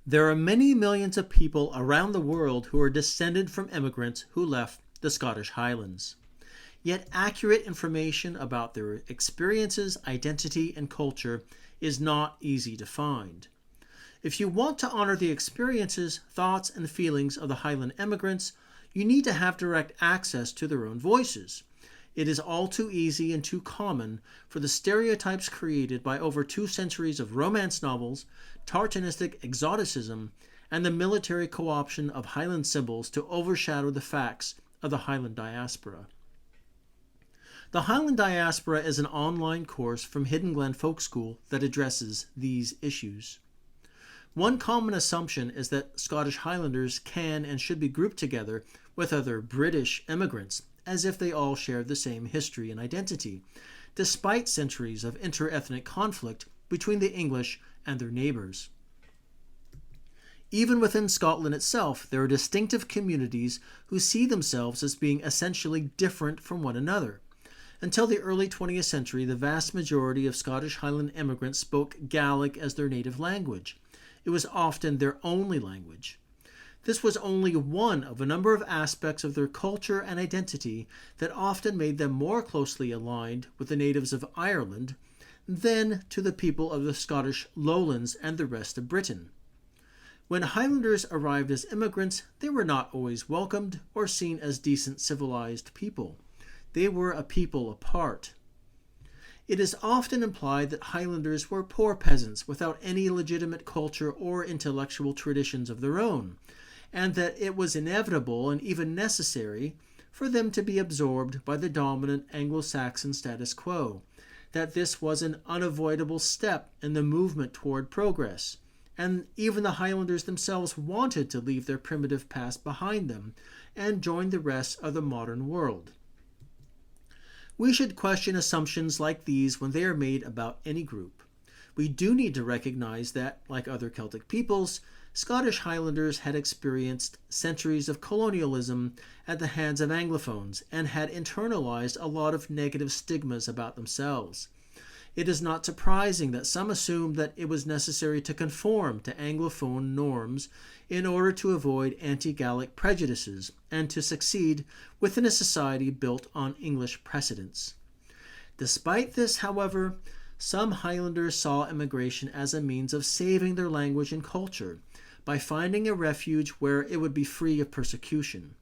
There are many millions of people around the world who are descended from immigrants who left the Scottish Highlands. Yet accurate information about their experiences, identity, and culture is not easy to find. If you want to honor the experiences, thoughts, and feelings of the Highland immigrants, you need to have direct access to their own voices. It is all too easy and too common for the stereotypes created by over 2 centuries of romance novels, tartanistic exoticism, and the military co-option of Highland symbols to overshadow the facts of the Highland Diaspora. The Highland Diaspora is an online course from Hidden Glen Folk School that addresses these issues. One common assumption is that Scottish Highlanders can and should be grouped together with other British immigrants, as if they all shared the same history and identity, despite centuries of inter-ethnic conflict between the English and their neighbours. Even within Scotland itself, there are distinctive communities who see themselves as being essentially different from one another. Until the early 20th century, the vast majority of Scottish Highland immigrants spoke Gaelic as their native language. It was often their only language. This was only one of a number of aspects of their culture and identity that often made them more closely aligned with the natives of Ireland than to the people of the Scottish lowlands and the rest of Britain. When Highlanders arrived as immigrants, they were not always welcomed or seen as decent civilized people. They were a people apart. It is often implied that Highlanders were poor peasants without any legitimate culture or intellectual traditions of their own, and that it was inevitable and even necessary for them to be absorbed by the dominant Anglo-Saxon status quo, that this was an unavoidable step in the movement toward progress, and even the Highlanders themselves wanted to leave their primitive past behind them and join the rest of the modern world. We should question assumptions like these when they are made about any group. We do need to recognize that, like other Celtic peoples, Scottish Highlanders had experienced centuries of colonialism at the hands of Anglophones and had internalized a lot of negative stigmas about themselves. It is not surprising that some assumed that it was necessary to conform to Anglophone norms in order to avoid anti-Gaelic prejudices and to succeed within a society built on English precedents. Despite this, however, some Highlanders saw immigration as a means of saving their language and culture by finding a refuge where it would be free of persecution.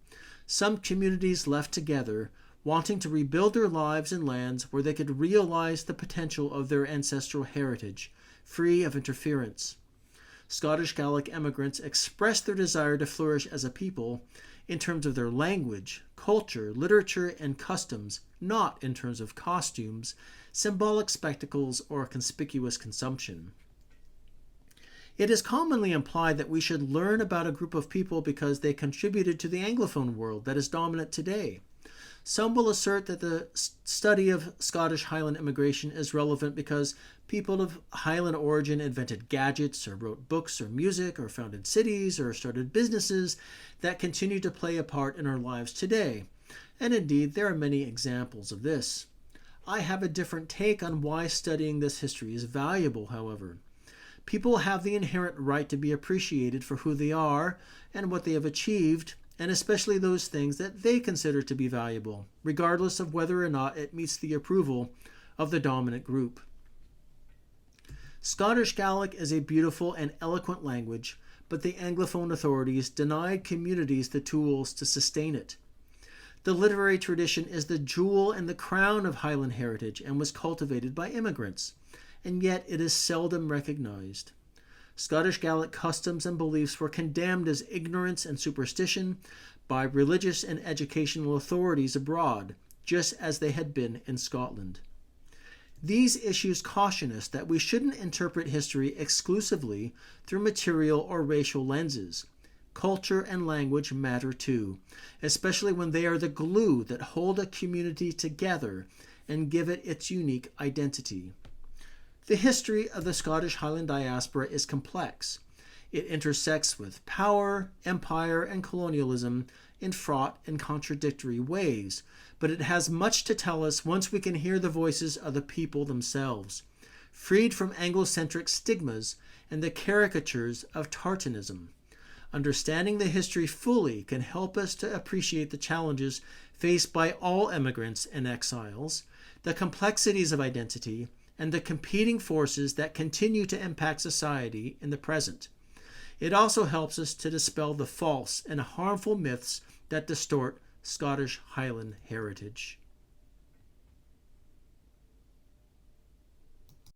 Some communities left together, wanting to rebuild their lives in lands where they could realize the potential of their ancestral heritage, free of interference. Scottish Gaelic immigrants expressed their desire to flourish as a people in terms of their language, culture, literature, and customs, not in terms of costumes, symbolic spectacles, or conspicuous consumption. It is commonly implied that we should learn about a group of people because they contributed to the Anglophone world that is dominant today. Some will assert that the study of Scottish Highland immigration is relevant because people of Highland origin invented gadgets or wrote books or music or founded cities or started businesses that continue to play a part in our lives today. And indeed, there are many examples of this. I have a different take on why studying this history is valuable, however. People have the inherent right to be appreciated for who they are and what they have achieved, and especially those things that they consider to be valuable, regardless of whether or not it meets the approval of the dominant group. Scottish Gaelic is a beautiful and eloquent language, but the Anglophone authorities denied communities the tools to sustain it. The literary tradition is the jewel and the crown of Highland heritage and was cultivated by immigrants, and yet it is seldom recognized. Scottish Gaelic customs and beliefs were condemned as ignorance and superstition by religious and educational authorities abroad, just as they had been in Scotland. These issues caution us that we shouldn't interpret history exclusively through material or racial lenses. Culture and language matter too, especially when they are the glue that hold a community together and give it its unique identity. The history of the Scottish Highland diaspora is complex. It intersects with power, empire, and colonialism in fraught and contradictory ways, but it has much to tell us once we can hear the voices of the people themselves, freed from Anglo-centric stigmas and the caricatures of tartanism. Understanding the history fully can help us to appreciate the challenges faced by all immigrants and exiles, the complexities of identity, and the competing forces that continue to impact society in the present. It also helps us to dispel the false and harmful myths that distort Scottish Highland heritage.